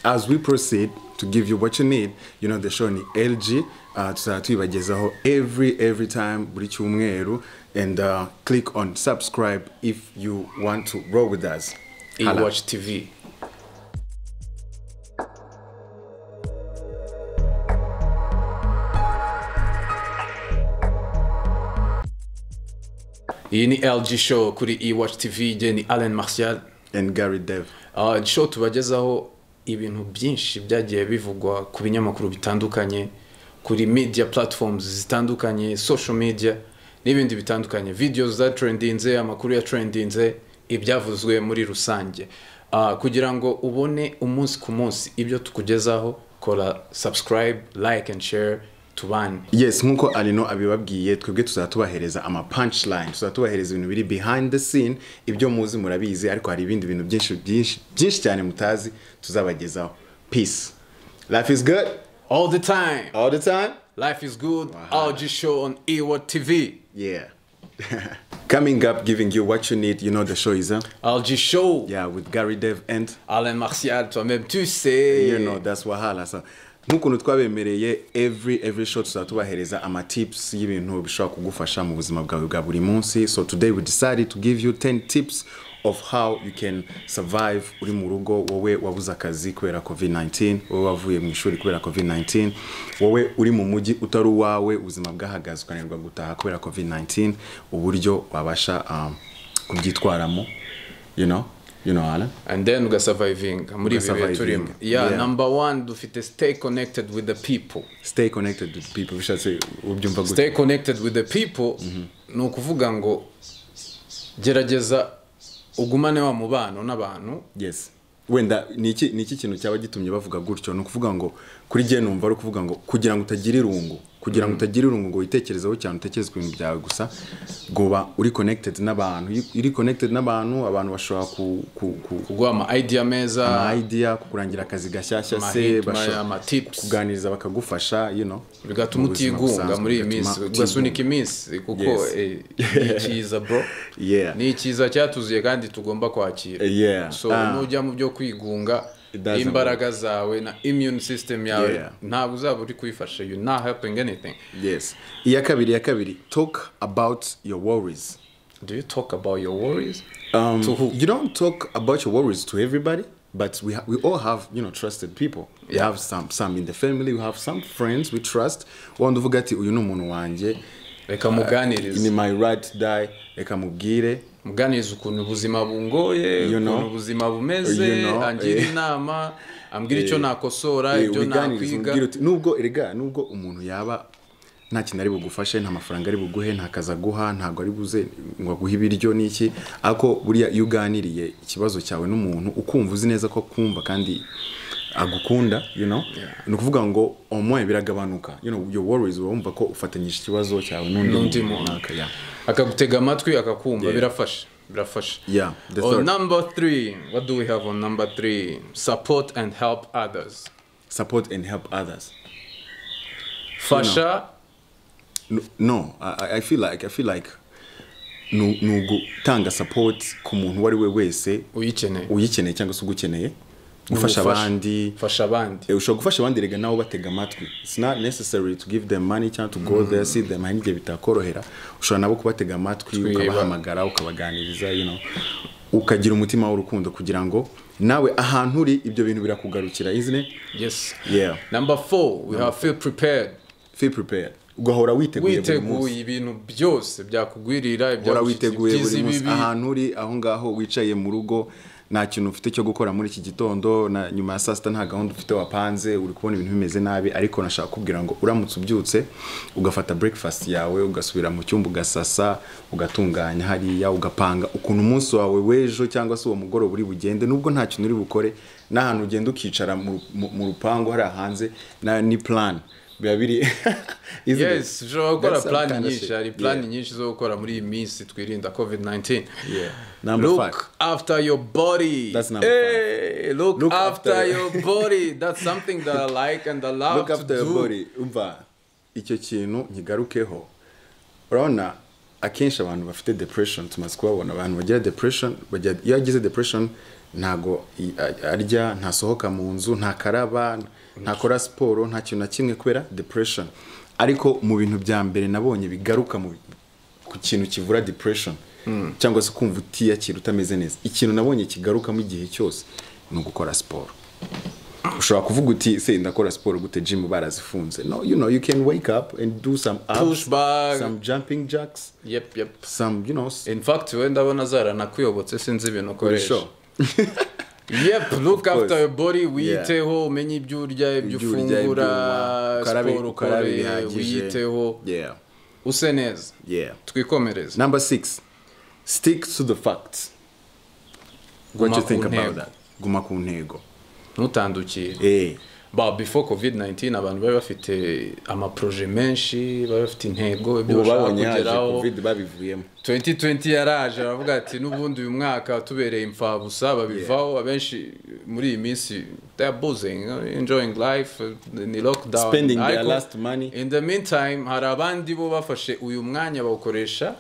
as we proceed to give you what you need, you know, the show ni LG tuzaba tubibagezaho every time buri cyumweru, and click on subscribe if you want to roll with us. Watch TV. Iyi ni LG show kuri Watch TV. Je ni Alain Martial and Gary Dev. Show tubagezaho ibintu byinshi byagiye bivugwa ku binyamakuru bitandukanye, kuri media platforms zitandukanye, social media n'ibindi bitandukanye, videos za trendinze, amakuru ya trendinze, ibyavuzwe muri rusange. Kugira ngo ubone umunsi ku munsi ibyo tukugezaho, kora subscribe, like and share. Tubane. Yes, nkuko Alino abibabwiye, twebwe tuzatubahereza ama punchline, tuzatubahereza ibintu biri behind the scene, ibyo muzi murabizi, ariko hari ibindi bintu byinshi cyane mutazi tuzabagezaho. Peace. Life is good all the time. All the time. Life is good. LG show on Watch TV. Yeah. Coming up, giving you what you need. You know the show is LG show. Yeah, with Gary Dev and Alain Martial. Toi-même, tu sais. You know, that's wahala. So, nkuko twabemereye every show tuzatubahereza ama tips y'ibintu bishobora kugufasha mu buzima bwawe bwa buri munsi. So today we decided to give you 10 tips of how you can survive uri mu rugo, wowe wabuze akazi kubera COVID-19, wowe wavuye mu ishuri kubera COVID-19, wowe uri mu mujyi utari uwawe, ubuzima bwahagaze ukanirwa gutaha kubera COVID-19, uburyo wabasha kubyitwaramo, you know Alan. And then uga surviving muri bibe turimo. Yeah, number 1 dufite stay connected with the people. Stay connected with people. Bishatse ubyumva gute? Stay connected with the people. No kuvuga ngo gerageza ugumane wa mubano n'abantu. Yes. Wenda niki kintu cyaba gitumye bavuga gutyo, no kuvuga ngo kuri je numva ari kuvuga ngo kugira ngo utagira irungu, ngo witekerezeho cyane, utekereze ku bintu byawe gusa, goba uri connected n'abantu, abantu bashobora kugwa ama idea meza, kukurangira akazi gashyashya se, bashobora tips kuganiriza bakagufasha, bigatuma utigunga muri iyi minsi, ugasunika iminsi kuko ni cyiza bro. Yeah. Ni cyiza cyatuzuye kandi tugomba kwakira. Yeah. So nujya mu byo kwigunga, imbaraga zawe na immune system yawe ntabwo uzaba uri kwifasha, you not helping anything. Yes. Iya kabiri, talk about your worries. Do you talk about your worries? To who? You don't talk about your worries to everybody, but we all have, trusted people. We have some in the family, we have some friends we trust. Wanda uvuga ati uyu n'umuntu wanje, reka muganirize, ni my right die, reka mubwire, muganirize ukuntu ubuzima bungoye, ukuntu ubuzima bumeze, angira inama, ambwira icyo nakosora, ibyo nakwiga. Nubwo umuntu yaba nta kintu ari bugufashe, nta mafaranga ari buguhe, nta kaza guha, ntago ari buze ngo aguhe ibiryo n'iki, ako buriya iyo uganiriye ikibazo cyawe n'umuntu ukumva uzi neza ko kumva kandi agukunda, no kuvuga ngo omwe biragabanuka, your worries wumva ko ufatanyije ikibazo cyawe n'undi muntu akagutega amatwi akakumva, birafasha. Yeah. Number 3, what do we have on number 3? Support and help others. Support and help others. Fasha. No, I feel like nugutanga support ku muntu wari we wese uyikeneye cyangwa se ugukeneye, gufasha abandi, ushobora gufasha abandi rega nawo batega amatwi. It's not necessary to give them money cyangwa to go there see them, hanjye bitakorohera, ushobora nabo kubatega amatwi, ukabahamagara, ukabaganiriza, ukagira umutima w'urukundo kugira ngo nawe ahantu uri ibyo bintu birakugarukira, isn't it? Yes. Yeah. Number 4, we have feel prepared. Ugahora witeguye ibintu byose byakugwirira, witeguye buri munsi ahantu uri, aho ngaho wicaye mu rugo, nta kintu ufite cyo gukora muri iki gitondo, na nyuma ya saa sita nta gahunda ufite wapanze, uri kubona ibintu bimeze nabi, ariko nashaka kubwira ngo uramutse ubyutse ugafata breakfast yawe, ugasubira mu cyumba, ugasasa, ugatunganya hariya, ugapanga ukuntu umunsi wawe wejo cyangwa se uwo mugoroba uri bugende, nubwo nta kintu uri bukore, n'ahantu ugenda ukicara mu rupango hari hanze, ni plan biri. Yes, ushobora gukora plan nyinshi, hari plan nyinshi zo gukora muri iyi minsi twirinda COVID-19. Yeah. Number 5. Look after your body. That's number 5. Look after your body. That's something that I like and I love look after to do. Your body. Umva, icyo kintu nkigarukeho. Urabona akenshi abantu bafite depression, tumaze kubabona abantu bagira depression, iyo agize depression ntago arya ntasohoka mu nzu ntakaraba ntakora siporo nta kintu na kimwe kubera depression. Ariko mu bintu bya mbere nabonye bigaruka ku kintu kivura depression cyangwa se kumva utiyakira utameze neza, ikintu nabonye kigarukamo igihe cyose ni ugukora siporo. Ushobora kuvuga uti se ndakora siporo gute gym barazifunze? No, you know, you can wake up and do some push back, some jumping jacks. Yep. Some, you know. In fact, when ndabona zara nakuyobotse sinzi ibintu ukoresha. Yep, look after your body, wiyiteho, umenye ibyo urya, ibyo ufungura, siporo ukore, wiyiteho. Yeah. Use neza. Yeah. Twikomereze. Number 6. Stick to the facts. What do you think about that? Guma ku ntego. Ntutandukire. Before COVID-19 abantu bari bafite amaproje menshi, bari bafite intego ibyo bashaka kugeraho. COVID babivuyemo. 2020 yaraje aravuga ati n'ubundi uyu mwaka tubereye imfabusa babivaho. Abenshi muri iyi minsi they are buzzing, enjoying life, ni lockdown, spending their last money. In the meantime hari abandi bo bafashe uyu mwanya bawukoresha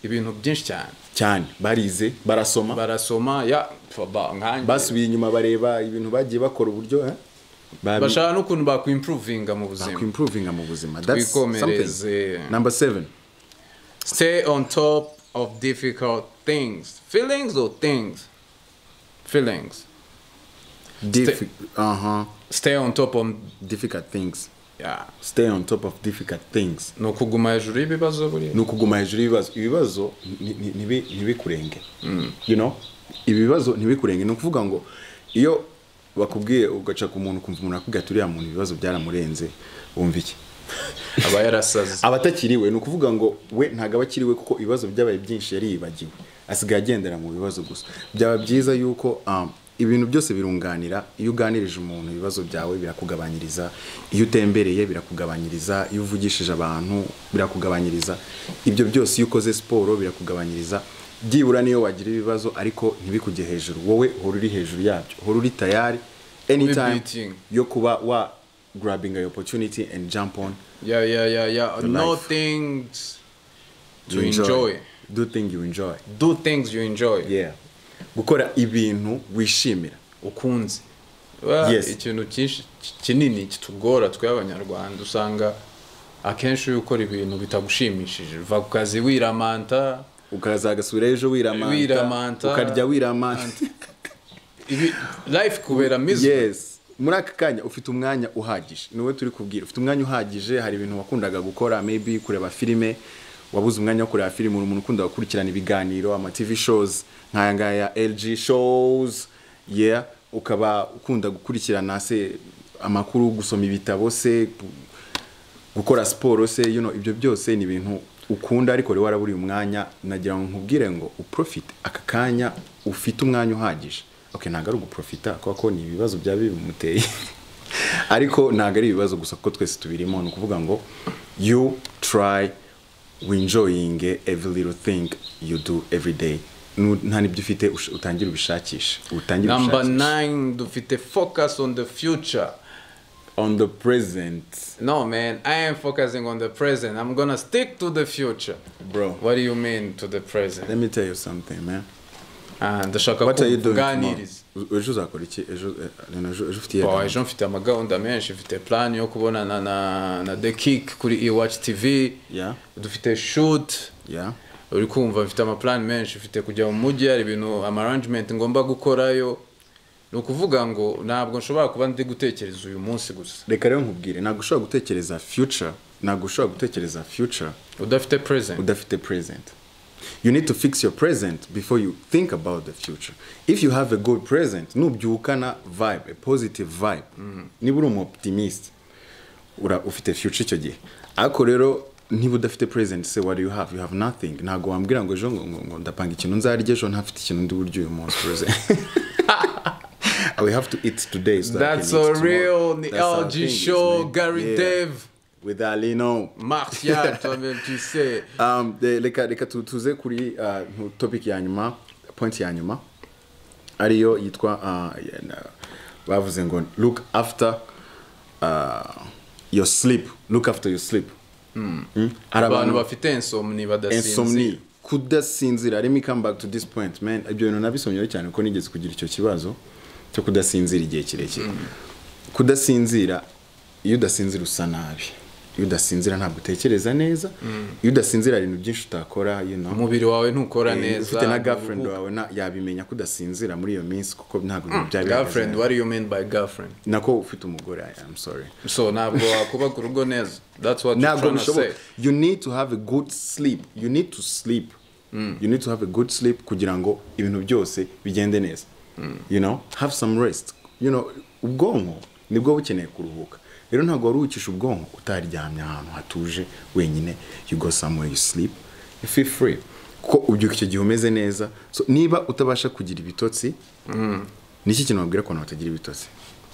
ibintu byinshi cyane barize barasoma ya basubiye inyuma bareba ibintu bagiye bakora uburyo bashaka n'ukuntu bakimprovinga mu buzima. That's something. Number 7. Stay on top of difficult things. Feelings or things? Feelings. Stay on top of difficult things. Yeah. Stay on top of difficult things. No kuguma hejuru y'ibibazo buri. No kuguma hejuru y'ibibazo ntibikurenge. You know? Ibibazo ntibikurenge, no kuvuga ngo iyo bakubwiye ugaca ku muntu kumva umuntu akubwira turi ya muntu ibibazo byaramurenze wumva iki? Aba yarasaze. Abatakiriwe no kuvuga ngo we ntaga bakiriwe kuko ibibazo byabaye byinshi yari yibagiwe. Asigaye agendera mu bibazo gusa. Byaba byiza yuko ibintu byose birunganira. Iyo uganirije umuntu ibibazo byawe birakugabanyiriza, iyo utembereye birakugabanyiriza, iyo uvugishije abantu birakugabanyiriza, ibyo byose iyo ukoze siporo birakugabanyiriza. Byibura niyo wagira ibibazo ariko ntibikujye hejuru, wowe hora uri hejuru yabyo, hora uri tayari anytime yo kuba wa grabbing an opportunity and jump on. Yeah. No things to enjoy. Do things you enjoy. Do things you enjoy. Yeah. Gukora ibintu wishimira ukunze. Ikintu kinini kitugora twe abanyarwanda usanga akenshi ukora ibintu bitagushimishije. Va ku kazi wiramanta, ukaza gasubira ejo wiramanta, ukarya wiramanta. Life kubera miserable. Yes. Muri aka kanya ufite umwanya uhagije. Niwe turi kubwira. Ufite umwanya uhagije, hari ibintu wakundaga gukora, maybe kureba filime, wabuze umwanya wo kureba filime, umuntu ukunda gukurikirana ibiganiro, ama TV shows, nkaya ngaya LG shows, ukaba ukunda gukurikirana se amakuru, gusoma ibitabo se, gukora siporo se, you know, ibyo byose ni ibintu ukunda ariko rero waraburi umwanya. Nagira ngo nkubwire ngo uprofite aka kanya ufite umwanya uhagije. Okay, ntago ari uguprofita kuko ni ibibazo bya bimuteye ariko ntago ari ibibazo gusa kuko twese tubirimo. No kuvuga ngo you try enjoying every little thing you do every day. Nta nibyo ufite utangira ubishakisha. Number 9, dufite focus on the future. On the present. No man, I am focusing on the present. I'm gonna stick to the future. Bro, what do you mean to the present? Let me tell you something, man. What are you doing tomorrow? Ejo uzakora iki? Ejo mfite amagahunda menshi, mfite plan yo kubona na The Kick kuri iWatch TV. Dufite shoot. Uri kumva mfite amaplan menshi, mfite kujya mu mujyi, hari ibintu arrangement ngomba gukorayo. No kuvuga ngo ntabwo nshobora kuba ndi gutekereza uyu munsi gusa. Reka rero nkubwire, ntabwo ushobora gutekereza future, udafite present. You need to fix your present before you think about the future. If you have a good present, nubyukana vibe, a positive vibe. Niba uri optimist, ufite future icyo gihe. Ariko rero niba udafite present, say what do you have? You have nothing. Ntabwo wambwira ngo ejo ngo ndapanga ikintu nzarya ejo ntafite ikintu ndi buryo uyu munsi present. We have to eat today. So that's so real. The LG show, Gary Dev. With Alino. Martial, toi-même, tu sais. Reka tuze kuri topic ya nyuma, point ya nyuma. Ariyo yitwa bavuze ngo look after your sleep. Abantu bafite insomni badasinzira. kudasinzira. Let me come back to this point, man. Ibyo bintu nabisomyeho cyane ko nigeze kugira icyo kibazo cyo kudasinzira igihe kirekire. Kudasinzira, iyo udasinzira usa nabi. Iyo udasinzira ntabwo utekereza neza. Iyo udasinzira ibintu byinshi utakora, you know. Umubiri wawe ntukora neza. Ufite na girlfriend wawe yabimenya kudasinzira muri iyo minsi kuko ntabwo byari. Girlfriend, what do you mean by girlfriend? Nako ufite umugore, I'm sorry. So ntabwo wakuba ku rugo neza. That's what you're trying to say. You need to have a good sleep. You need to sleep. You need to have a good sleep kugira ngo ibintu byose bigende neza. You know, have some rest. You know, ubwonko nibwo bukeneye kuruhuka. Rero ntabwo waruhukisha ubwonko utaryamye ahantu hatuje wenyine. You go somewhere, you sleep, you feel free. Kuko ubyuka icyo gihe umeze neza. So niba utabasha kugira ibitotsi, niki kintu wabwira ko batagira ibitotsi?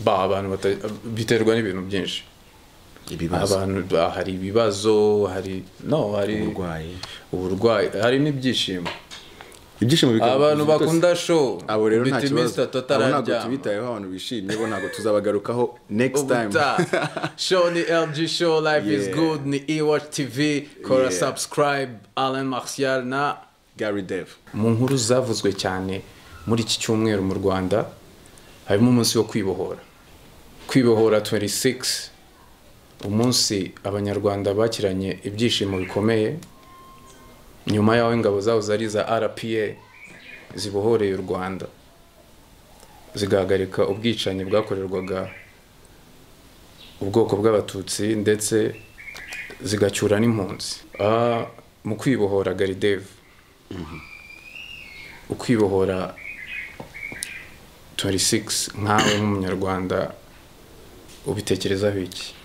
Abantu biterwa n'ibintu byinshi. Abantu hari ibibazo, hari uburwayi, hari n'ibyishimo. Ibyishimo bikaba abantu bakunda show. Abo rero nta kibazo. Ntabwo tubitayeho abantu bishimye bo ntabwo tuzabagarukaho next time. Show ni LG Show, life is good, ni eWatch TV, kora subscribe. Alain Martial na Gary Dev. Mu nkuru zavuzwe cyane muri iki cyumweru mu Rwanda harimo umunsi wo kwibohora. Kwibohora 26, umunsi abanyarwanda bakiranye ibyishimo bikomeye nyuma yaho ingabo zaho zari za RPA zibohoreye u Rwanda zigahagarika ubwicanyi bwakorerwaga ubwoko bw'abatutsi ndetse zigacyura n'impunzi. Mu kwibohora Gary Dev, ukwibohora 26 nkawe nk'umunyarwanda ubitekerezaho iki?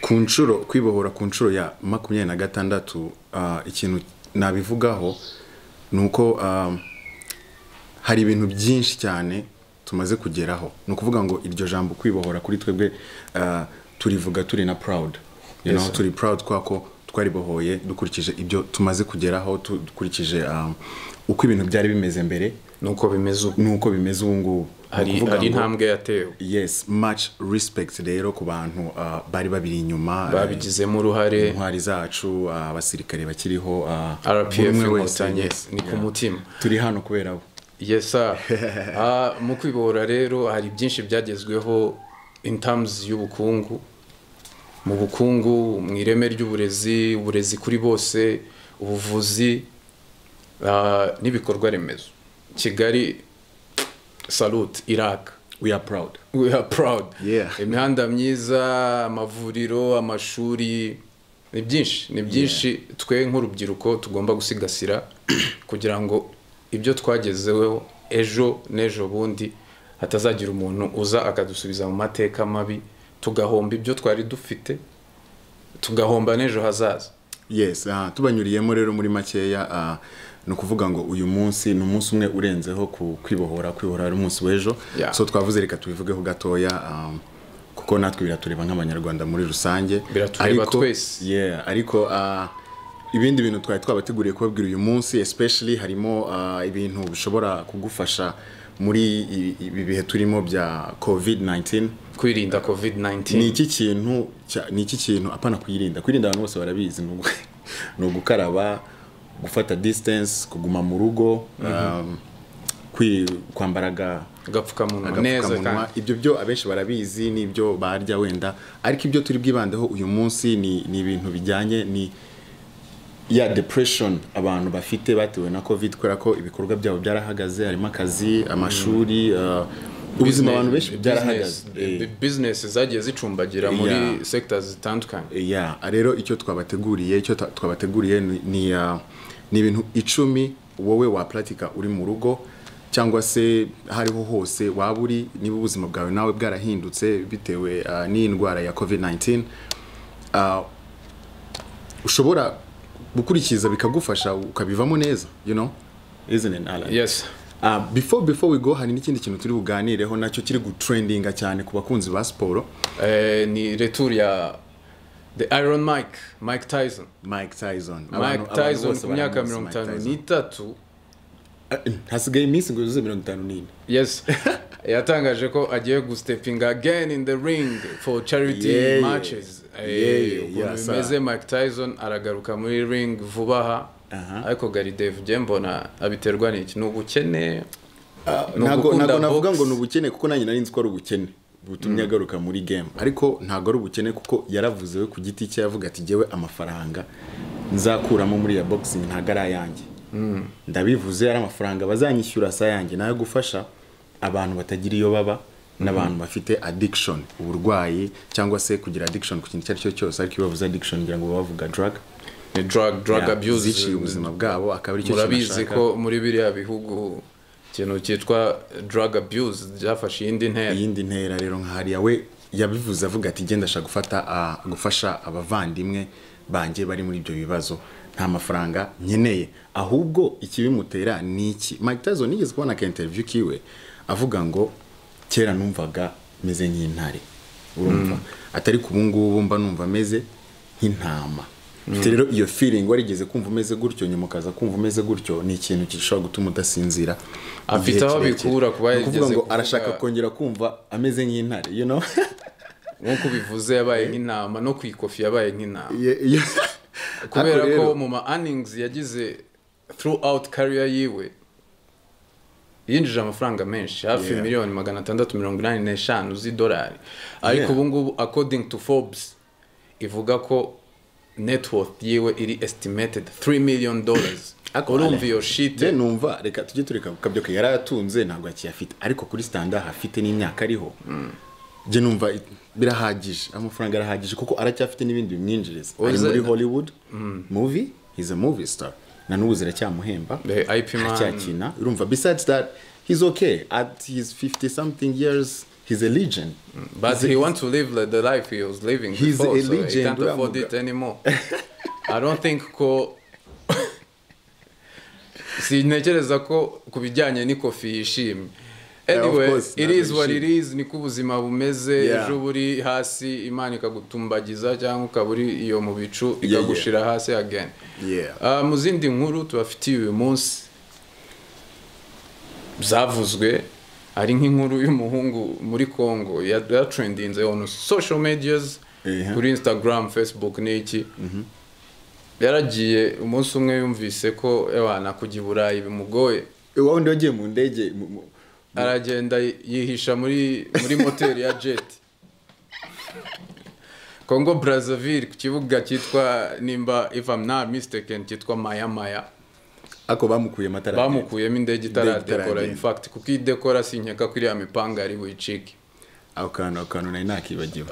Kwibohora ku nshuro ya 26, ikintu nabivugaho nuko hari ibintu byinshi cyane tumaze kugeraho. Nukuvuga ngo iryo jambo kwibohora kuri twebwe turivuga turi na proud. You know, turi proud kwako twaribohoye dukurikije ibyo tumaze kugeraho, dukurikije uko ibintu byari bimeze mbere nuko bimeze ubu ngubu. Hari intambwe yatewe. Yes, much respect rero ku bantu bari babiri inyuma babigizemo uruhare, intwari zacu, abasirikare bakiriho, RPF inkotanyi ni ku mutima. Turi hano kubera abo. Yes sir. Mu kwibohora rero hari byinshi byagezweho in terms y'ubukungu, mu bukungu, mu ireme ry'uburezi, uburezi kuri bose, ubuvuzi n'ibikorwa remezo. Kigali salute, Iraq, we are proud. Yeah. Imihanda myiza, amavuriro, amashuri, ni byinshi twe nk'urubyiruko tugomba gusigasira kugira ngo ibyo twagezeho ejo n'ejo bundi hatazagira umuntu uza akadusubiza mu mateka mabi, tugahomba ibyo twari dufite, tugahomba n'ejo hazaza. Yes, tubanyuriyemo rero muri makeya. No kuvuga ngo uyu munsi ni umunsi umwe urenzeho ku kwibohora ari umunsi w'ejo. So twavuze reka tubivugeho gatoya kuko natwe biratureba nk'abanyarwanda muri rusange. Biratureba twese. Ariko ibindi bintu twari twabateguriye kubabwira uyu munsi, especially harimo ibintu bishobora kugufasha muri ibi bihe turimo bya COVID-19. Kwirinda COVID-19 ni iki kintu apana kwirinda abantu bose barabizi, no gukaraba, gufata distance, kuguma mu rugo, kwambaraga agapfukamunwa neza kandi ibyo byo abenshi barabizi n'ibyo barya wenda. Ariko ibyo turi bwibandeho uyu munsi ni ibintu bijyanye ni depression abantu bafite batewe na COVID, kubera ko ibikorwa byabo byarahagaze, harimo akazi, amashuri, ubuzima abantu benshi byarahagaze. Business zagiye zicumbagira muri sectors zitandukanye. Rero icyo twabateguriye ni ibintu 10 wowe wa pratika uri mu rugo cyangwa se hariho hose waburi, niba ubuzima bwawe nawe bwarahindutse bitewe n'indwara ya COVID-19, ushobora gukurikiza bikagufasha ukabivamo neza, you know, isn't it, Alan? Yes. Before we go, hari n'ikindi kintu turi buganireho nacyo kiri gutrendinga cyane ku bakunzi ba siporo. Ni retour ya The Iron Mike Tyson. Mike Tyson ku myaka 53 hasigaye iminsi ngo yuzuze 54. Yes. Yatangaje ko agiye gusteping again in the ring for charity matches. Bimeze Mike Tyson aragaruka muri ring vubaha ariko Gary Dave je mbona abiterwa n'iki n'ubukene ntago navuga ngo n'ubukene kuko nanjye nari nzi ko ari ubukene butumye agaruka muri game ariko ntago ari ubukene kuko yaravuze we ku giti cye yavuga ati jewe amafaranga nzakuramo muri ya boxing ntago ari ayanjye ndabivuze ari amafaranga bazanyishyura sa yanjye nayo gufasha abantu batagira iyo baba n'abantu bafite addiction uburwayi cyangwa se kugira addiction ku kintu cyari cyose ariko bavuze addiction ngira ngo bavuga drug abuse zici ubuzima bwabo akaba ari cyo murabizi ko muri biriya bihugu ikintu cyitwa drug abuse byafashe iyindi ntera rero nkahariya we yabivuze avuga ati genda ashaka gufasha abavandimwe banje bari muri ibyo bibazo nta mafaranga nkeneye ahubwo ikibimutera ni iki Mike Tyson nigeze kubona ka interview kiwe avuga ngo kera numvaga meze nk'intare urumva atari kubungubu mba numva meze nk'intama rero iyo feeling warigeze kumva umeze gutyo nyuma kaza kumva umeze gutyo ni ikintu gishobora gutuma udasinzira afite aho bikura kuba yigeze kuvuga ngo arashaka kongera kumva ameze nk'intare nkuko bivuze yabaye nk'intama no kwikofi yabaye nk'intama kubera ko mu ma earnings yagize throughout career yiwe yinjije amafaranga menshi hafi miliyoni 685 z'idolari ariko ubu ngubu according to Forbes ivuga ko net worth yiwe iri estimated $3 million urumva iyo shit numva reka tujye tureka kabyo ko yaratunze ntabwo akiyafite ariko kuri standard hafite n'imyaka ariho je numva birahagije amafaranga arahagije kuko aracyafite n'ibindi bimwinjiriza ari muri Hollywood movie he's a movie star na n'ubu ziracyamuhemba aracyakina urumva besides that he's okay at his 50 something years he's a legend but he wants to live the life he was living before he's a legend so he can't afford it anymore I don't think ko sintekereza ko kubijyanye n'ikofi yishimye anyway it is what it is ni kubuzima bumeze ejo buri hasi Imana ikagutumbagiza cyangwa ukaburi iyo mu bicu ikagushira hasi again mu zindi nkuru tubafitiye uyu munsi zavuzwe ari nk'inkuru y'umuhungu muri Congo ya trendinze on social medias kuri Instagram Facebook n'iki yaragiye umunsi umwe yumvise ko ebana kujya Burayi bimugoye wundi wagiye mu ndege aragenda yihisha muri moteri ya jet Congo Brazzaville ku kibuga cyitwa nimba if I'm not mistaken cyitwa Maya ako bamukuyemo indege itaradekora in fact kuko idekora sinkeka kuri ya mipanga ari buyicike akantu nari nakibagiwe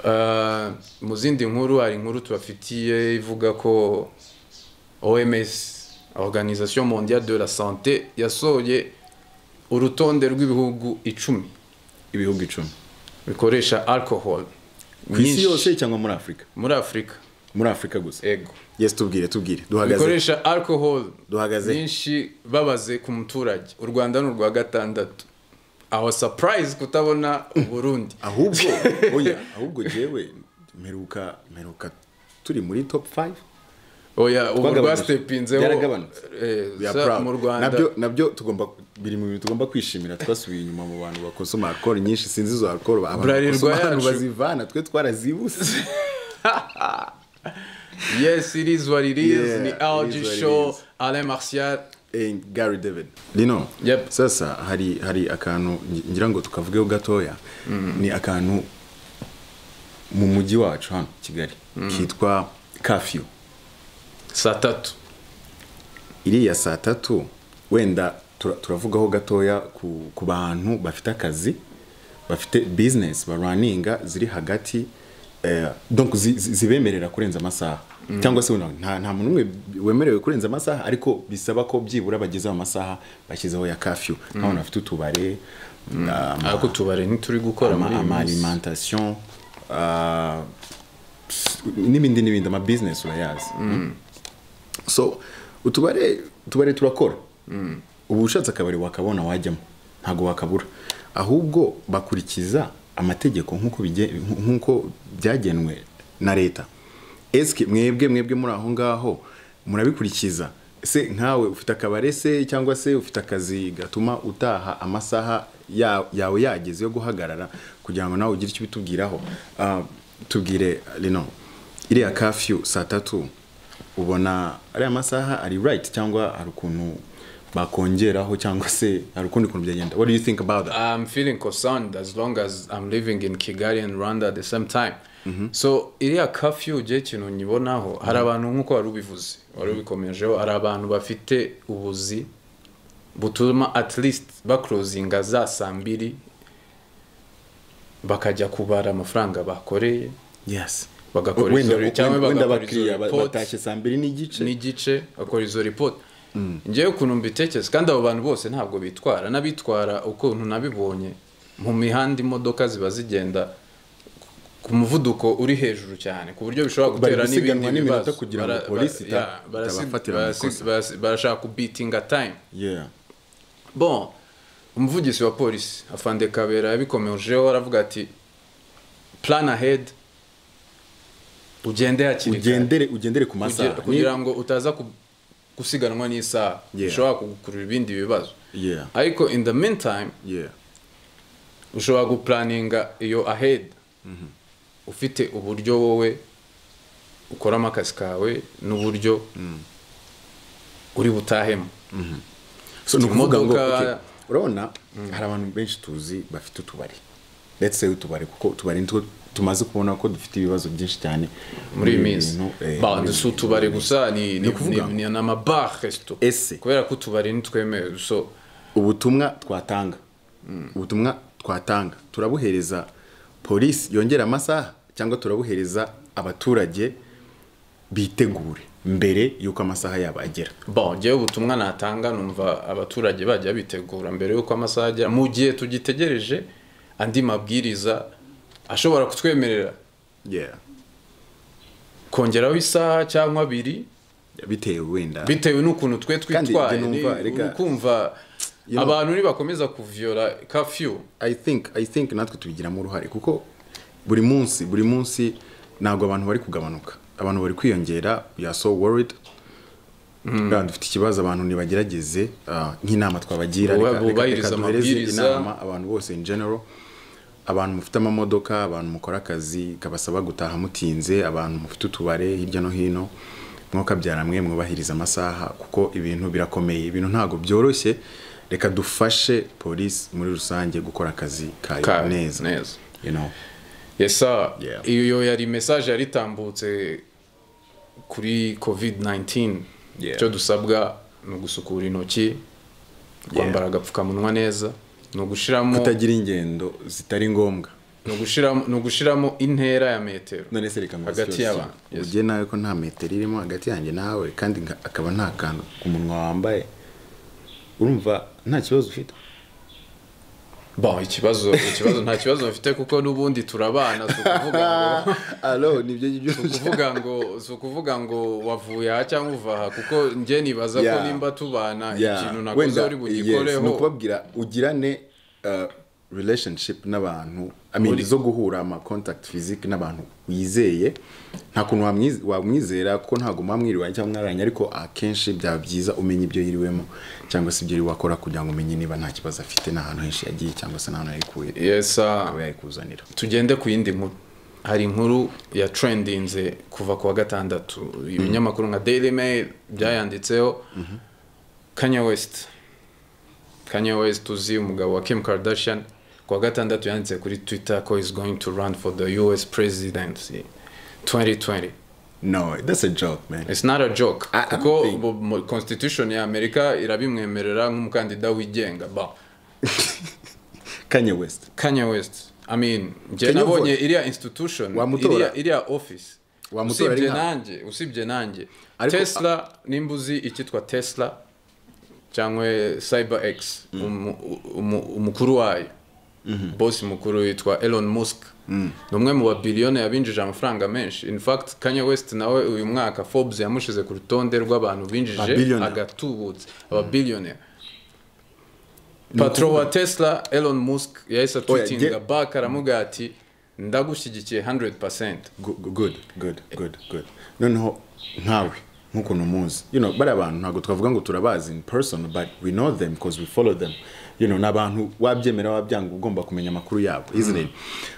mu zindi nkuru hari inkuru tubafitiye ivuga ko OMS Organisation Mondiale de la Santé yasohoye urutonde rw'ibihugu 10 bikoresha alcohol ku isi yose cyangwa muri Afrika gusa ego yes tubwire duhagaze bikoresha alcohol nyinshi babaze ku muturage u Rwanda n'urwa gatandatu aho surprise kutabona Burundi ahubwo jewe meruka turi muri top 5 ubwo stepinzeho mu Rwanda nabyo tugomba biri mu bintu tugomba kwishimira twasubiye inyuma mu bantu bakosoma alcohol nyinshi sinzi izo alcohol abantu bazivana twe twarazibuse yes it is what it is ni LG Show Alain Martial and Gary David sasa hari akantu ngira ngo tukavugeho gatoya ni akantu mu mujyi wacu hano Kigali kitwa curfew saa 3 iriya saa 3 wenda turavugaho gatoya ku bantu bafite akazi bafite business runninga ziri hagati donc zibemerera kurenza amasaha cyangwa se nta muntu umwe wemerewe kurenza amasaha ariko bisaba ko byibura bageze mu masaha bashyizeho ya curfew nk'abantu bafite utubare ariko tubare ntituri gukora muri alimentation n'ibindi ama business urayazi so utubare turakora ubu ushatse akabari wakabona wajyamo ntago wakabura ahubwo bakurikiza amategeko nkuko byagenwe na leta eske mwebwe muri aho ngaho murabikurikiza se nkawe ufite akabare se cyangwa se ufite akazi gatuma utaha amasaha yawe yageze yo guhagarara kugira ngo nawe ugire icyo bitubwiraho tubwire Lino iriya curfew saa 3 ubona ari amasaha ari right cyangwa hari ukuntu bakongeraho cyangwa se hari ukundi kuntu byagenda? What do you think about that? I'm feeling concerned as long as I'm living in Kigali and Rwanda at the same time. So iriya curfew je kintu nyibonaho hari abantu nkuko wari ubivuze wari ubikomejeho hari abantu bafite ubuzi butuma at least baclosinga za 2:00 bakajya kubara amafaranga bakoreye. Yes. Bagakora izo cyangwa bagakiriya batashye 2:30 n'igice bakora izo report. Ngiye ukuntu mbitekeza kandi abo bantu bose ntabwo bitwara n'abitwara ukuntu nabibonye mu mihanda imodoka ziba zigenda ku muvuduko uri hejuru cyane ku buryo bishobora gutera n'ibindi bibazo kugira ngo polisi itabafatira barashaka kubitinga time. Yeah. Bon, umuvugizi wa polisi Afande Kabera yabikomejeho aravuga ati plan ahead, ugendere ku masaha kugira ngo utaza gusiganwa n'isaha ushobora kugukurura ibindi bibazo. Ariko in the meantime ushobora guplaninga iyo ahead ufite uburyo wowe ukora amakasi kawe n'uburyo uri butahemo. So nukuvuga ngo urabona hari abantu benshi tuzi bafite utubari, let's say utubari kuko utubari nitwo tumaze kubona ko dufite ibibazo byinshi cyane muri iyi minsi. Bandusu utubari gusa ni n'amabar resto kubera ko utubari nitwemewe. So ubutumwa twatanga turabuhereza polisi yongera amasaha cyangwa turabuhereza abaturage bitegure mbere yuko amasaha yabo agera? Bon, je ubutumwa natanga numva abaturage bajya bitegura mbere yuko amasaha agera mu gihe tugitegereje andi mabwiriza ashobora kutwemerera kongeraho isaha cyangwa 2 bitewe n'ukuntu twe twitwaye kumva abantu ni bakomeza kuviola curfew. I think natwe tubigiramo uruhare kuko buri munsi ntabwo abantu bari kugabanuka, abantu bari kwiyongera. We are so worried. Kandi dufite ikibazo abantu nibagerageze nk'inama twabagira reka inama abantu bose in general, abantu mufite amamodoka, abantu mukora akazi kabasaba gutaha mutinze, abantu mufite utubare hirya no hino, mwokabyara mwe mwubahiriza amasaha kuko ibintu birakomeye, ibintu ntago byoroshye. Reka dufashe police muri rusange gukora akazi kayo neza. You know. Yes sir. Iyo yari message yari tambutse kuri COVID-19. Cyo dusabwa no gusukura intoki, kwambara agapfukamunwa neza, no gushiramo kutagira ingendo zitari ngombwa, no gushiramo intera ya metero hagati y'abantu. Ugiye nawe ko nta metero irimo hagati yanjye nawe kandi akaba nta kantu ku munwa wambaye, urumva nta kibazo ufite? Bon, ikibazo nta kibazo mfite kuko n'ubundi turabana. So kuvuga ngo wavuye aha cyangwa uvaha kuko nje nibaza ko nimba tubana ikintu nakoze uri bugikoreho. No kubabwira ugirane relationship n'abantu, zo guhura ama contact physique n'abantu wizeye, nta kuntu wamwizera kuko ntago mwamwiriwe cyangwa mwaranye, ariko akenshi byaba byiza umenya ibyo yiriwemo cyangwa se ibyo wakora kugira ngo umenye niba nta kibazo afite n'ahantu henshi yagiye cyangwa se n'ahantu yayikuye. Yes yayikuzanira. Tugende ku yindi nkuru. Hari inkuru ya trendinze kuva ku wa gatandatu, ibinyamakuru nka Daily Mail byayanditseho. Kanye West uzi umugabo wa Kim Kardashian ku wa gatandatu yanditse kuri Twitter ko is going to run for the US presidency 2020. No, that's a joke, man. It's not a joke. Kuko constitution ya America irabimwemerera nk'umukandida wigenga. Kanye West. I mean, je nabonye iriya institution, iriya office. Usibye nanjye. Tesla nimbuzi ikitwa Tesla cyangwa CyberX, umukuru wayo. Boss mukuru yitwa Elon Musk. Numwe mu babiliyone yabinjije amafaranga menshi. In fact, Kanye West nawe uyu mwaka Forbes yamushize ku rutonde rw'abantu binjije agatubutse ababiliyone. Patron wa Tesla Elon Musk yahise tweetinga back aramuga ati ndagushyigikiye 100%. Good. Noneho nkawe nkuko numuzi, bari abantu ntago twavuga ngo turabazi in person, but we know them because we follow them. N'abantu wabyemera wabyanga ugomba kumenya amakuru yabo, isn't it?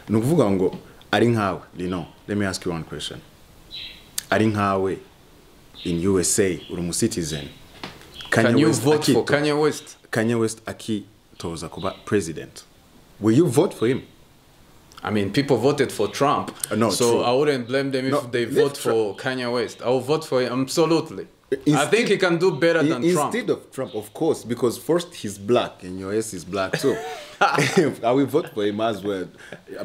Nukuvuga ngo ari nkawe, let me ask you one question. Ari nkawe in USA uri mu citizen. Can you vote for Kanye West? Kanye West akitoza kuba president. Will you vote for him? I mean, people voted for Trump, no, so true. I wouldn't blame them if they vote for Kanye West. I will vote for him, absolutely. I think he can do better than Trump. Instead of Trump, of course, because first he's black and your ass is black too. I will vote for him as well.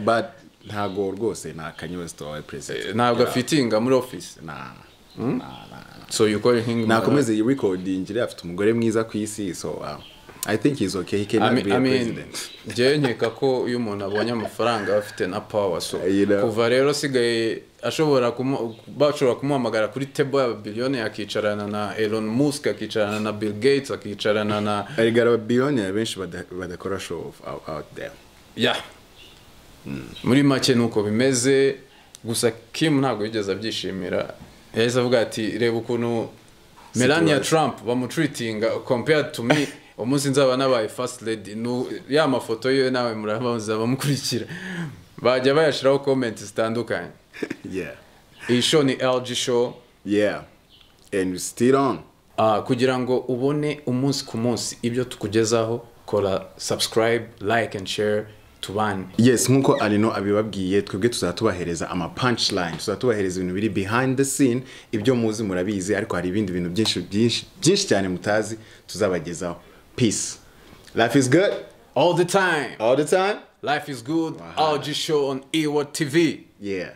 But ntago rwose na Kanye West wawe president. Ntabwo afitinga muri office. Nah. So you call him nakomeze recording jire afite umugore mwiza ku isi, so I think he's okay. He can be a president. Je nkeka ko uyu muntu abonye amafaranga afite na power, so kuva rero sigaye ashobora kumuhamagara kuri table ya billion akicarana na Elon Musk, akicarana na Bill Gates, akicarana na arigara billion benshi badakora show out there. Yeah. Muri make nuko bimeze, gusa Kim ntabwo yigeze abyishimira. Yahise avuga ati reba ukuntu Melania Trump bamutreatinga compared to me. Umunsi nzaba nabaye first lady, ya mafoto yo nawe murabaza bamukurikira bajya bayashiraho comments zitandukanye. Yeah. Iyi show ni LG show. Yeah. And we still on. Kugira ngo ubone umunsi ku munsi ibyo tukugezaho, kora subscribe, like and share tubane. Yes, nkuko Alino abibabwiye, twebwe tuzatubahereza ama punchline, tuzatubahereza ibintu biri behind the scene, ibyo muzi murabizi, ariko hari ibindi bintu byinshi cyane mutazi tuzabagezaho. Peace. Life is good all the time. All the time. Life is good. LG show on Eworld TV. Yeah.